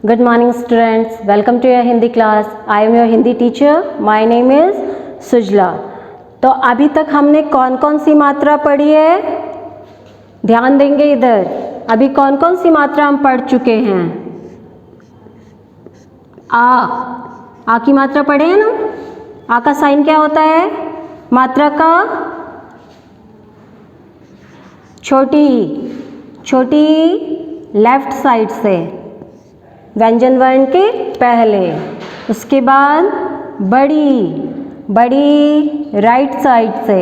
Good morning students, welcome to your Hindi class. I am your Hindi teacher. My name is सुजला. तो अभी तक हमने कौन कौन सी मात्रा पढ़ी है? ध्यान देंगे इधर. अभी कौन कौन सी मात्रा हम पढ़ चुके हैं? आ की मात्रा पढ़े हैं ना? आ का साइन क्या होता है? मात्रा का छोटी लेफ्ट साइड से व्यंजन वर्ण के पहले, उसके बाद बड़ी राइट साइड से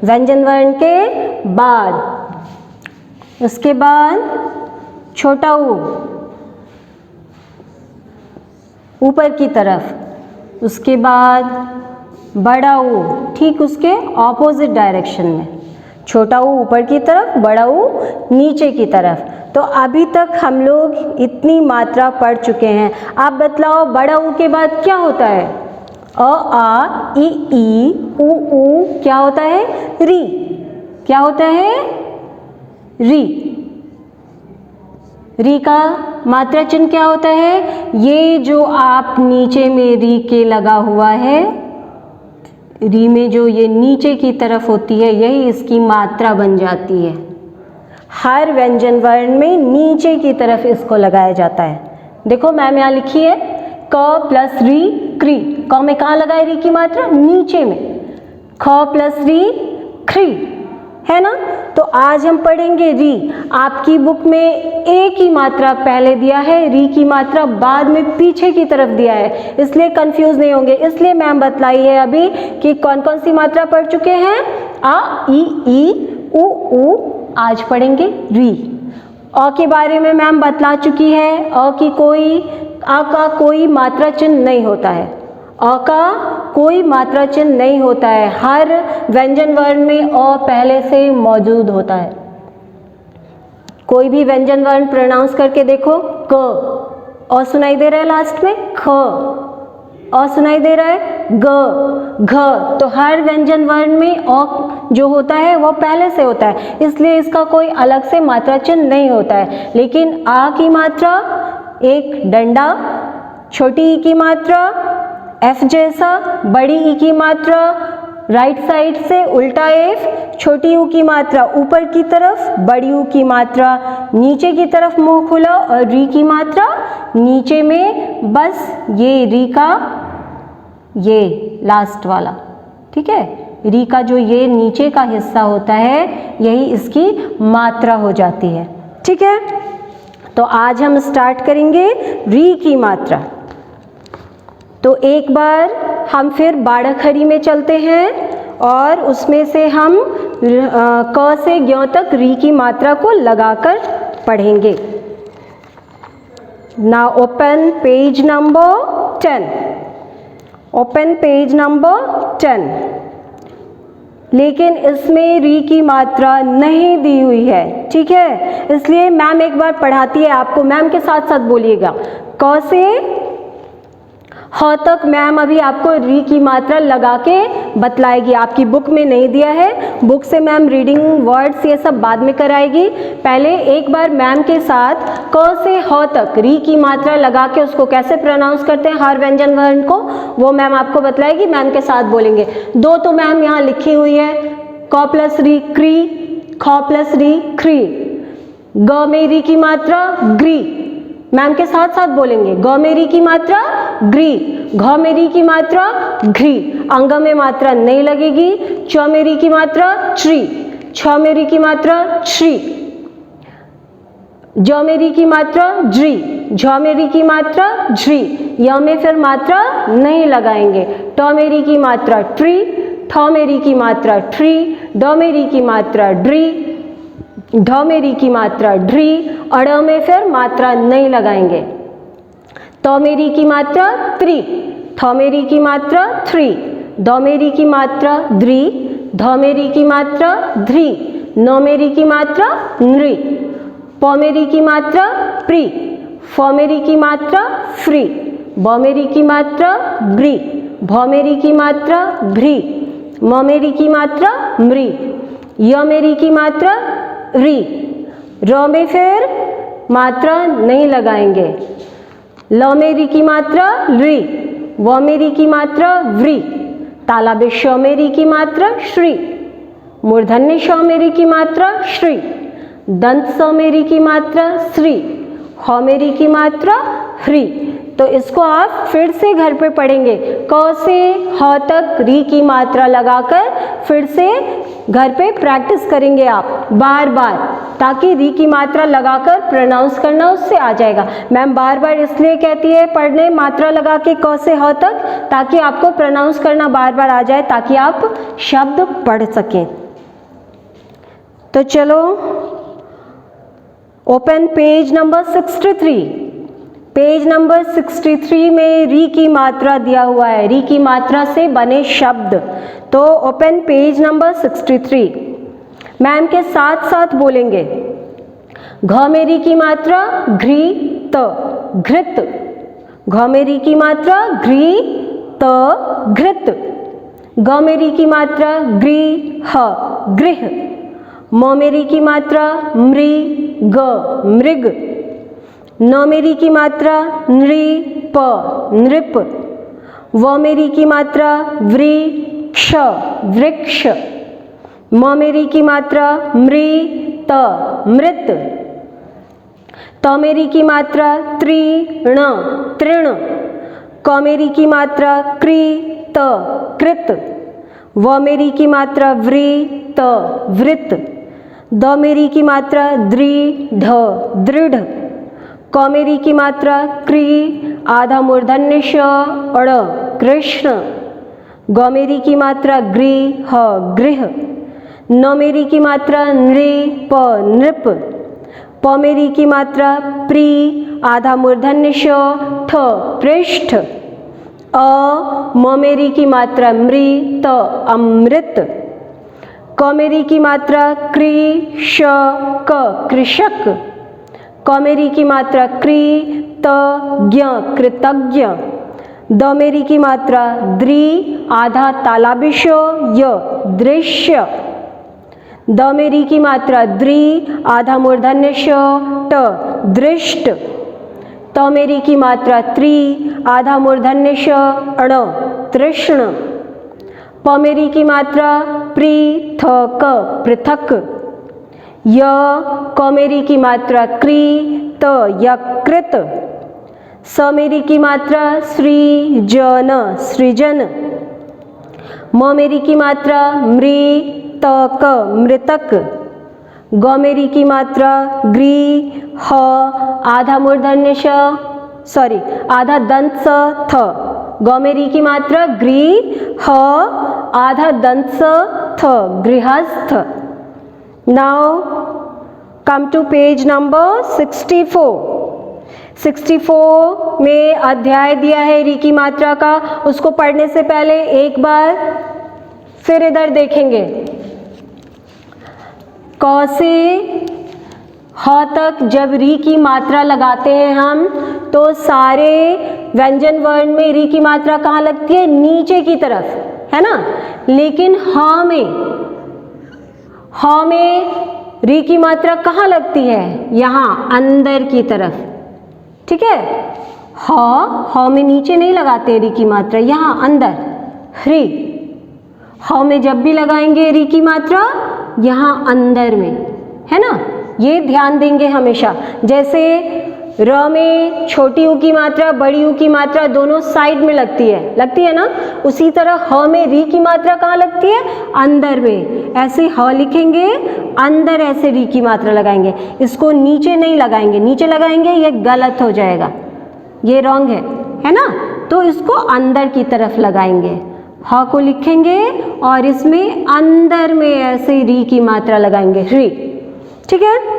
व्यंजन वर्ण के बाद, उसके बाद छोटा ऊ ऊपर की तरफ, उसके बाद बड़ा ऊ ठीक उसके ऑपोजिट डायरेक्शन में, छोटा ऊ ऊपर की तरफ, बड़ा ऊ नीचे की तरफ. तो अभी तक हम लोग इतनी मात्रा पढ़ चुके हैं. आप बतलाओ बड़ा ऊ के बाद क्या होता है? अ आ इ ई ऊ क्या होता है? री. क्या होता है? री. री का मात्रा चिन्ह क्या होता है? ये जो आप नीचे में री के लगा हुआ है, री में जो ये नीचे की तरफ होती है, यही इसकी मात्रा बन जाती है. हर व्यंजन वर्ण में नीचे की तरफ इसको लगाया जाता है. देखो मैम यहाँ लिखी है क प्लस री क्री. क में कहाँ लगाए री की मात्रा? नीचे में. ख प्लस री क्री है ना. तो आज हम पढ़ेंगे री. आपकी बुक में ए की मात्रा पहले दिया है, री की मात्रा बाद में पीछे की तरफ दिया है, इसलिए कंफ्यूज नहीं होंगे. इसलिए मैम बतलाई है अभी कि कौन कौन सी मात्रा पढ़ चुके हैं. आ ई ई ऊ. आज पढ़ेंगे री. अ के बारे में मैम बतला चुकी है. आ का कोई मात्रा चिन्ह नहीं होता है. अ का कोई मात्रा चिन्ह नहीं होता है. हर व्यंजन वर्ण में अ पहले से मौजूद होता है. कोई भी व्यंजन वर्ण प्रोनाउंस करके देखो. क अ सुनाई दे रहा है लास्ट में. ख अ सुनाई दे रहा है. ग घ. तो हर व्यंजन वर्ण में अ जो होता है वो पहले से होता है, इसलिए इसका कोई अलग से मात्रा चिन्ह नहीं होता है. लेकिन आ की मात्रा एक डंडा, छोटी ई की मात्रा एफ जैसा, बड़ी ई की मात्रा राइट साइड से उल्टा एफ, छोटी यू की मात्रा ऊपर की तरफ, बड़ी यू की मात्रा नीचे की तरफ मुंह खुला, और री की मात्रा नीचे में. बस ये री का ये लास्ट वाला, ठीक है. री का जो ये नीचे का हिस्सा होता है, यही इसकी मात्रा हो जाती है, ठीक है. तो आज हम स्टार्ट करेंगे री की मात्रा. तो एक बार हम फिर बाड़ाखरी में चलते हैं और उसमें से हम क से ज्ञ तक री की मात्रा को लगाकर पढ़ेंगे. Now open page number 10. Open page number 10. लेकिन इसमें री की मात्रा नहीं दी हुई है, ठीक है. इसलिए मैम एक बार पढ़ाती है आपको, मैम के साथ साथ बोलिएगा. क से ह तक मैम अभी आपको री की मात्रा लगा के बतलाएगी. आपकी बुक में नहीं दिया है, बुक से मैम रीडिंग वर्ड्स ये सब बाद में कराएगी. पहले एक बार मैम के साथ क से ह तक री की मात्रा लगा के उसको कैसे प्रोनाउंस करते हैं हर व्यंजन वर्ण को, वो मैम आपको बतलाएगी. मैम के साथ बोलेंगे. दो तो मैम यहाँ लिखी हुई है, क प्लस री क्री, ख प्लस री क्री. ग में री की मात्रा ग्री. मैम के साथ साथ बोलेंगे. ग में री की मात्रा ग्री, घ में री की मात्रा घ्री, अंग में मात्रा नहीं लगेगी. च में री की मात्रा श्री, छ में री की मात्रा श्री, ज में री की मात्रा ज्री, झ में री की मात्रा झ्री. य में फिर मात्रा नहीं लगाएंगे. ट में री की मात्रा ट्री, ठ में री की मात्रा ट्री, ड में री की मात्रा ड्री, ढ में री की मात्रा ढ्री, अड़ में फिर मात्रा नहीं लगाएंगे. त में री की मात्रा त्रि, थ में री की मात्रा थ्री, द में री की मात्रा द्री, ध में री की मात्रा ध्री, न में री की मात्रा नृ, प में री की मात्रा प्री, फ में री की मात्रा फ्री, ब में री की मात्रा ब्री, भ में री की मात्रा भ्री, म में री की मात्रा मृ, य में री की मात्रा री. र में फिर मात्रा नहीं लगाएंगे. ल में री की मात्रा री, व में री की मात्रा व्री, तालाबे श में री की मात्रा श्री, मूर्धन्य श में री की मात्रा श्री, दंत स में री की मात्रा श्री, ह में री की मात्रा ह्री। तो इसको आप फिर से घर पे पढ़ेंगे, क से ह तक री की मात्रा लगाकर फिर से घर पे प्रैक्टिस करेंगे आप बार बार, ताकि री की मात्रा लगाकर प्रोनाउंस करना उससे आ जाएगा। मैम बार बार इसलिए कहती है पढ़ने मात्रा लगा के क से ह तक, ताकि आपको प्रोनाउंस करना बार बार आ जाए, ताकि आप शब्द पढ़ सकें। तो चलो open page number 63। Page number 63 में री की मात्रा दिया हुआ है, री की मात्रा से बने शब्द। तो ओपन पेज नंबर 63। मैम के साथ साथ बोलेंगे। घ में री की मात्रा घ्री त घृत, घ में री की मात्रा घ्री त घृत, ग में री की मात्रा ग्री ह गृह, म में री की मात्रा मृ ग मृग, न में री की मात्रा नृ प नृप, व में री की मात्रा वृक्ष वृक्ष, म में री की मात्रा मृत मृत, त में री की मात्रा तृण तृण, क में री की मात्रा कृत कृत, व में री की मात्रा वृत वृत, द में री की मात्रा दृढ़ दृढ़, क में री की मात्रा क्री आधा मूर्धन्य श अड़ कृष्ण, ग में री की मात्रा गृह गृह, न में री की मात्रा नृप नृप, प में री की मात्रा प्री आधा मूर्धन्य श ठ पृष्ठ, अ म में री की मात्रा मृत अमृत, क में री की मात्रा कृषक कृषक, क में री की मात्रा कृतज्ञ कृतज्ञ, द में री की मात्रा द्रि आधा तालाबिशो य दृश्य, द में री की मात्रा द्रि आधा मूर्धन्य श ट दृष्ट, त में री की मात्रा त्रि आधा मूर्धन्य श अण तृष्ण, प में री की मात्रा पृथक पृथक, य क में री की मात्रा कृत यकृत, स में री की मात्रा सृजन सृजन, म में री की मात्रा मृतक मृतक, ग में री की मात्रा गृह आधा मूर्धन्य श सॉरी आधा दंत स थ, ग में री की मात्रा गृह आधा दंत स थ गृहस्थ। Now come to page number 64। 64 में अध्याय दिया है री की मात्रा का, उसको पढ़ने से पहले एक बार फिर इधर देखेंगे। क से ह तक जब री की मात्रा लगाते हैं हम, तो सारे व्यंजन वर्ण में री की मात्रा कहाँ लगती है? नीचे की तरफ, है ना। लेकिन ह में री की मात्रा कहाँ लगती है? यहाँ अंदर की तरफ, ठीक है। ह में नीचे नहीं लगाते री की मात्रा, यहाँ अंदर। ह्री, ह में जब भी लगाएंगे री की मात्रा यहाँ अंदर में, है ना। ये ध्यान देंगे हमेशा। जैसे र में छोटी ऊ की मात्रा बड़ी ऊ की मात्रा दोनों साइड में लगती है ना। उसी तरह ह में री की मात्रा कहाँ लगती है? अंदर में। ऐसे ह लिखेंगे, अंदर ऐसे री की मात्रा लगाएंगे, इसको नीचे नहीं लगाएंगे। नीचे लगाएंगे ये गलत हो जाएगा, ये रॉन्ग है ना। तो इसको अंदर की तरफ लगाएंगे, ह को लिखेंगे और इसमें अंदर में ऐसे री की मात्रा लगाएंगे, री, ठीक है।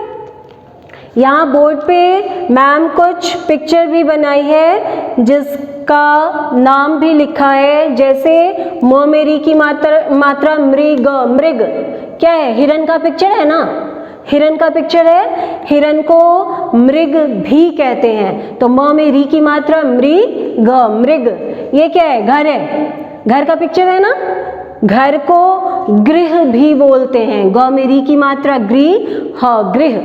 यहाँ बोर्ड पे मैम कुछ पिक्चर भी बनाई है जिसका नाम भी लिखा है। जैसे म में री की मात्रा मृग, मृग क्या है? हिरन का पिक्चर है ना, हिरन का पिक्चर है। हिरन को मृग भी कहते हैं। तो म में री की मात्रा मृग, मृग। ये क्या है? घर है, घर का पिक्चर है ना। घर को गृह भी बोलते हैं। ग में री की मात्रा गृह, गृह।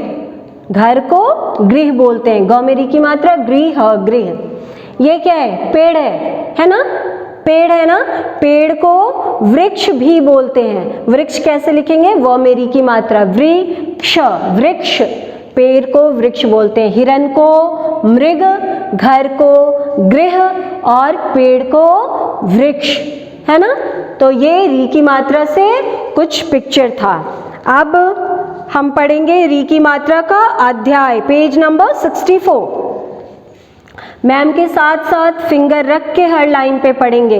घर को गृह बोलते हैं। ग में री की मात्रा गृह, गृह। ये क्या है? पेड़ है ना? पेड़ है ना? पेड़ को वृक्ष भी बोलते हैं। वृक्ष कैसे लिखेंगे? व मेरी की मात्रा वृक्ष, वृक्ष। पेड़ को वृक्ष बोलते हैं। हिरन को मृग, घर को गृह और पेड़ को वृक्ष, है ना? तो ये री की मात्रा से कुछ पिक्चर था। अब हम पढ़ेंगे री की मात्रा का अध्याय, पेज नंबर 64। मैम के साथ साथ फिंगर रख के हर लाइन पे पढ़ेंगे।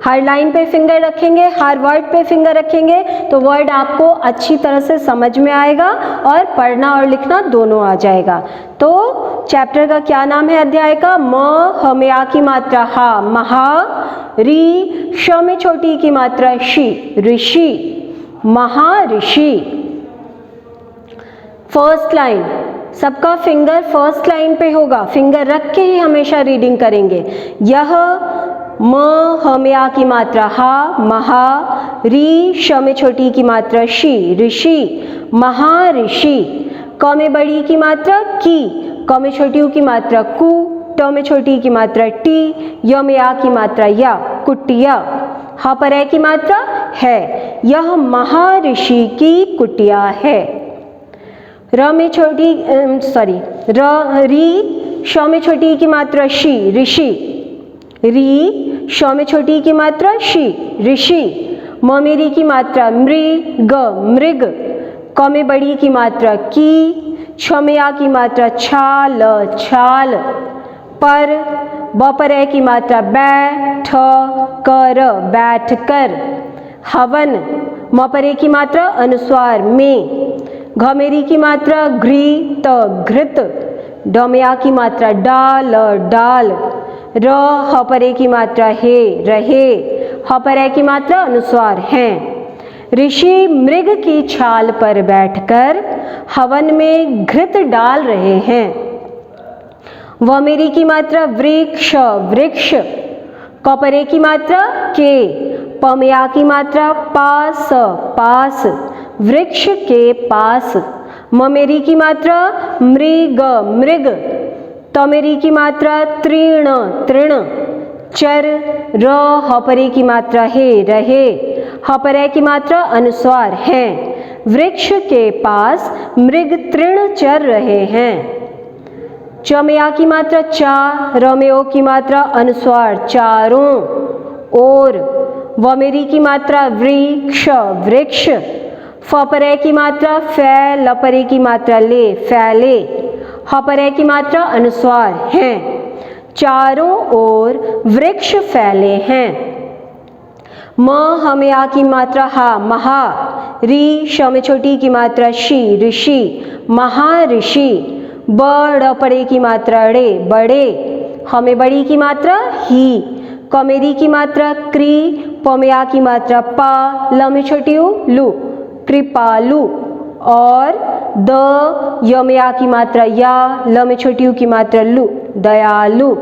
हर लाइन पे फिंगर रखेंगे, हर वर्ड पे फिंगर रखेंगे तो वर्ड आपको अच्छी तरह से समझ में आएगा और पढ़ना और लिखना दोनों आ जाएगा। तो चैप्टर का क्या नाम है अध्याय का? म ह में आ की मात्रा हा, महा। री श में छोटी की मात्रा she, Rishi, Maharishi. First line, सबका फिंगर फर्स्ट लाइन पे होगा। फिंगर रख के ही हमेशा रीडिंग करेंगे। यह म ह में आ की मात्रा हा, महा। री श में छोटी की मात्रा शी, ऋषि, महाऋषि। क में बड़ी की मात्रा की, क में छोटी की मात्रा कु, ट में छोटी की मात्रा टी, य में आ की मात्रा या, कुटिया। ह पर ए की मात्रा है। यह महाऋषि की कुटिया है। र में छोटी री श में छोटी की मात्रा शी, ऋषि। री श में छोटी की मात्रा शी, ऋषि। म में री की मात्रा मृग, मृग। क में बड़ी की मात्रा की, छ में आ की मात्रा छाल, छाल। पर ब पर ए की मात्रा बैठ कर, बैठ कर। हवन, म पर ए की मात्रा अनुस्वार में। घ में री की मात्रा घृत, घृत। ड में आ की मात्रा डाल, डाल। र ह पर ए की मात्रा हे, रहे। ह पर ए की मात्रा अनुस्वार हैं। ऋषि मृग की छाल पर बैठकर हवन में घृत डाल रहे हैं। व में री की मात्रा वृक्ष, वृक्ष। क पर ए की मात्रा के। प में आ की मात्रा पास, पास। वृक्ष के पास। म में री की मात्रा मृग, मृग। त में री की मात्रा तृण, तृण। चर र ह पर ए की मात्रा हे, रहे। ह पर ए की मात्रा अनुस्वार हैं। वृक्ष के पास मृग तृण चर रहे हैं। च में आ की मात्रा चा, र में ओ की मात्रा अनुस्वार, चारों ओर। व में री की मात्रा वृक्ष, वृक्ष। फ पर ए की मात्रा फै, ल पर ए की मात्रा ले, फैले। ह पर ए की मात्रा अनुस्वार हैं। चारों ओर वृक्ष फैले हैं। म ह में आ की मात्रा हा, महा। री श में छोटी की मात्रा शी, ऋषि, महाऋषि। ब ड़ पर ए की मात्रा ड़े, बड़े। ह में बड़ी की मात्रा ही। क में री की मात्रा क्री, प में आ की मात्रा पा, ल में छोटी लू, कृपालु। और द य में आ की मात्रा या, ल में छोटी उ की मात्रा लू, दयालु।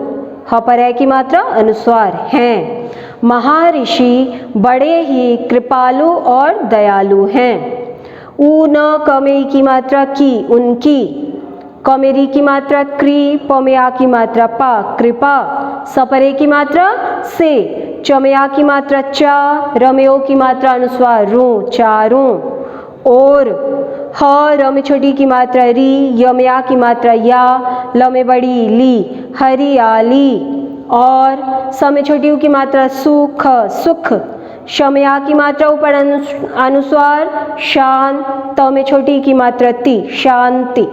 ह पर ए की मात्रा अनुस्वार हैं। महाऋषि बड़े ही कृपालु और दयालु हैं। उ न क में ई की मात्रा की, उनकी। क में री की मात्रा क्री, प में आ की मात्रा पा, कृपा। स पर ए की मात्रा से। च में आ की मात्रा चा, र में ओ की मात्रा अनुस्वार रू, चारों और। ह र में छोटी की मात्रा री, य में आ की मात्रा या, ल में बड़ी ली, हरियाली। और स में छोटी उ की मात्रा सुख, सुख। श में आ की मात्रा ऊपर अनुस्वार शान, त में छोटी की मात्रा ति, शांति।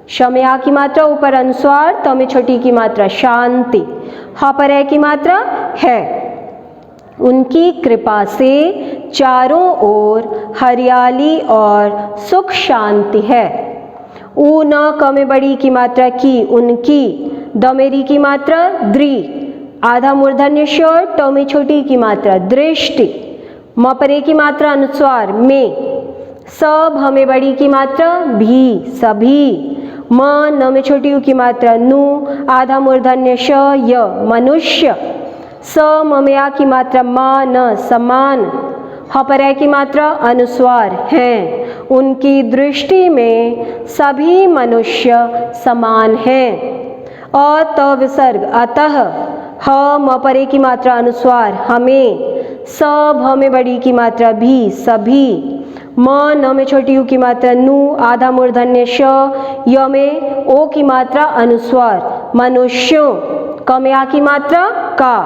श में आ की मात्रा ऊपर अनुस्वार, त में छोटी की मात्रा शांति। ह पर ए की मात्रा है। उनकी कृपा से चारों ओर हरियाली और सुख शांति है। उ न क में बड़ी की मात्रा की, उनकी। द में री की मात्रा द्रि, आधा मूर्धन्य श, ट में छोटी की मात्रा दृष्टि। म पर ए की मात्रा अनुस्वार में। स भ में बड़ी की मात्रा भी, सभी। म न में छोटी उ की मात्रा नु, आधा मूर्धन्य श, य, मनुष्य। स म में आ की मात्रा मा, न, समान। ह पर ए की मात्रा अनुस्वार हैं। उनकी दृष्टि में सभी मनुष्य समान हैं। अ त विसर्ग, अतः। ह म पर ए की मात्रा अनुस्वार हमें, स भ में बड़ी की मात्रा भी सभी, म न में छोटी यू की मात्रा नु, आधा मूर्धन्य श, य में ओ की मात्रा अनुस्वार मनुष्यों, क में आ की मात्रा का,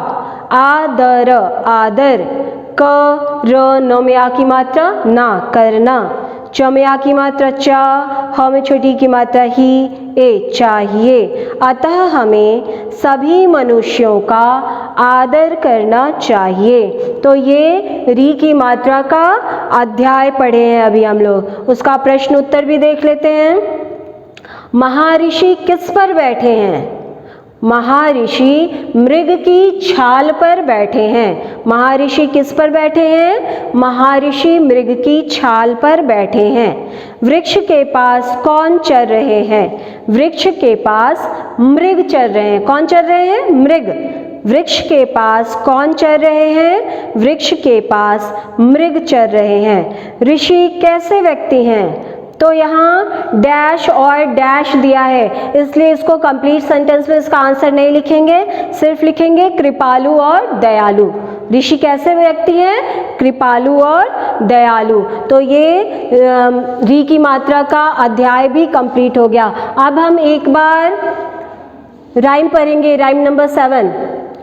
आदर आदर, क र न में आ की मात्रा ना करना, च में आ की मात्रा चा, ह में छोटी की मात्रा ही, ए चाहिए। अतः हमें सभी मनुष्यों का आदर करना चाहिए। तो ये री की मात्रा का अध्याय पढ़े हैं अभी हम लोग, उसका प्रश्न उत्तर भी देख लेते हैं। महर्षि किस पर बैठे हैं? महर्षि मृग की छाल पर बैठे हैं। महर्षि किस पर बैठे हैं? महर्षि मृग की छाल पर बैठे हैं। वृक्ष के पास कौन चर रहे हैं? वृक्ष के पास मृग चर रहे हैं। कौन चर रहे हैं? मृग। वृक्ष के पास कौन चर रहे हैं? वृक्ष के पास मृग चर रहे हैं। ऋषि कैसे व्यक्ति हैं? तो यहाँ डैश और डैश दिया है, इसलिए इसको कंप्लीट सेंटेंस में इसका आंसर नहीं लिखेंगे, सिर्फ लिखेंगे कृपालु और दयालु। ऋषि कैसे व्यक्ति हैं? कृपालु और दयालु। तो ये री की मात्रा का अध्याय भी कंप्लीट हो गया। अब हम एक बार राइम पढ़ेंगे, राइम नंबर 7।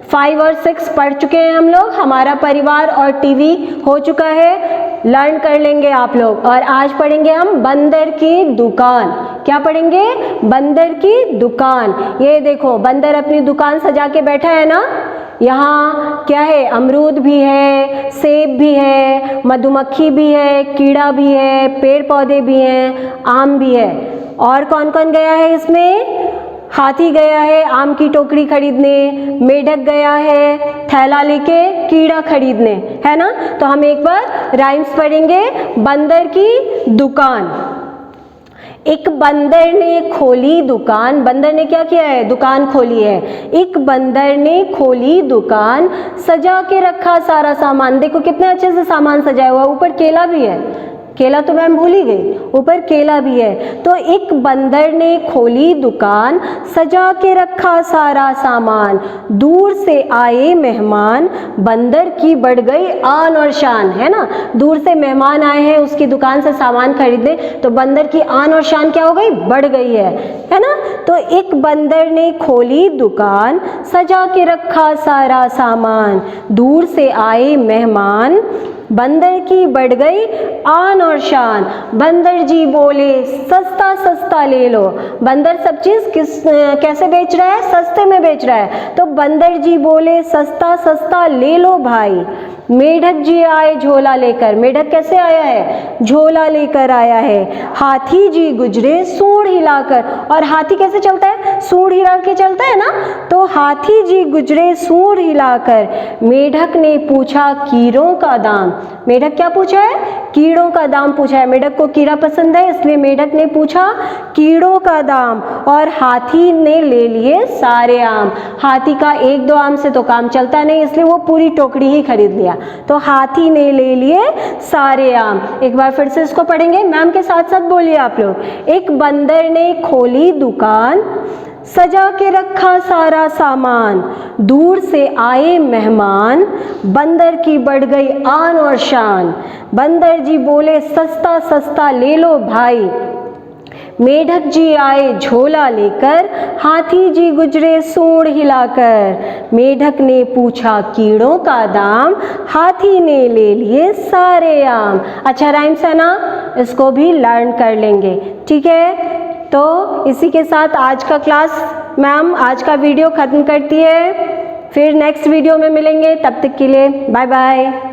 5 और 6 पढ़ चुके हैं हम लोग, हमारा परिवार और टीवी हो चुका है, लर्न कर लेंगे आप लोग। और आज पढ़ेंगे हम बंदर की दुकान। क्या पढ़ेंगे? बंदर की दुकान। ये देखो बंदर अपनी दुकान सजा के बैठा है ना। यहाँ क्या है? अमरूद भी है, सेब भी है, मधुमक्खी भी है, कीड़ा भी है, पेड़ पौधे भी हैं, आम भी है। और कौन कौन गया है इसमें? हाथी गया है आम की टोकरी खरीदने, मेढक गया है थैला लेके कीड़ा खरीदने, है ना। तो हम एक बार राइम्स पढ़ेंगे। बंदर की दुकान। एक बंदर ने खोली दुकान। बंदर ने क्या किया है? दुकान खोली है। एक बंदर ने खोली दुकान, सजा के रखा सारा सामान। देखो कितने अच्छे से सामान सजाया हुआ, ऊपर केला भी है। केला तो मैम भूल ही गई, ऊपर केला भी है। तो एक बंदर ने खोली दुकान, सजा के रखा सारा सामान। दूर से आए मेहमान, बंदर की बढ़ गई आन और शान, है ना। दूर से मेहमान आए हैं उसकी दुकान से सामान खरीदने, तो बंदर की आन और शान क्या हो गई? बढ़ गई है ना। तो एक बंदर ने खोली दुकान, सजा के रखा सारा सामान। दूर से आए मेहमान, बंदर की बढ़ गई आन और शान। बंदर जी बोले सस्ता सस्ता ले लो। बंदर सब चीज कैसे बेच रहा है? सस्ते में बेच रहा है। तो बंदर जी बोले सस्ता सस्ता ले लो भाई। मेढक जी आए झोला लेकर। मेढक कैसे आया है? झोला लेकर आया है। हाथी जी गुजरे सूंड हिलाकर। और हाथी कैसे चलता है? सूंड हिला के चलता है ना। तो हाथी जी गुजरे सूंड हिलाकर। मेढक ने पूछा कीड़ों का दाम। मेढक क्या पूछा है? कीड़ों का दाम पूछा है। मेढक को कीड़ा पसंद है, इसलिए मेढक ने पूछा कीड़ों का दाम। और हाथी ने ले लिए सारे आम। हाथी का 1-2 आम से तो काम चलता नहीं, इसलिए वो पूरी टोकरी ही खरीद लिया। तो हाथी ने ले लिए सारे आम। एक बार फिर से इसको पढ़ेंगे, मैम के साथ साथ बोलिए आप लोग। एक बंदर ने खोली दुकान, सजा के रखा सारा सामान। दूर से आए मेहमान, बंदर की बढ़ गई आन और शान। बंदर जी बोले सस्ता सस्ता ले लो भाई। मेढक जी आए झोला लेकर। हाथी जी गुजरे सूंड हिलाकर। मेढक ने पूछा कीड़ों का दाम। हाथी ने ले लिए सारे आम। अच्छा राइम्स है ना, इसको भी लर्न कर लेंगे, ठीक है। तो इसी के साथ आज का क्लास मैम आज का वीडियो ख़त्म करती है। फिर नेक्स्ट वीडियो में मिलेंगे, तब तक के लिए बाय बाय।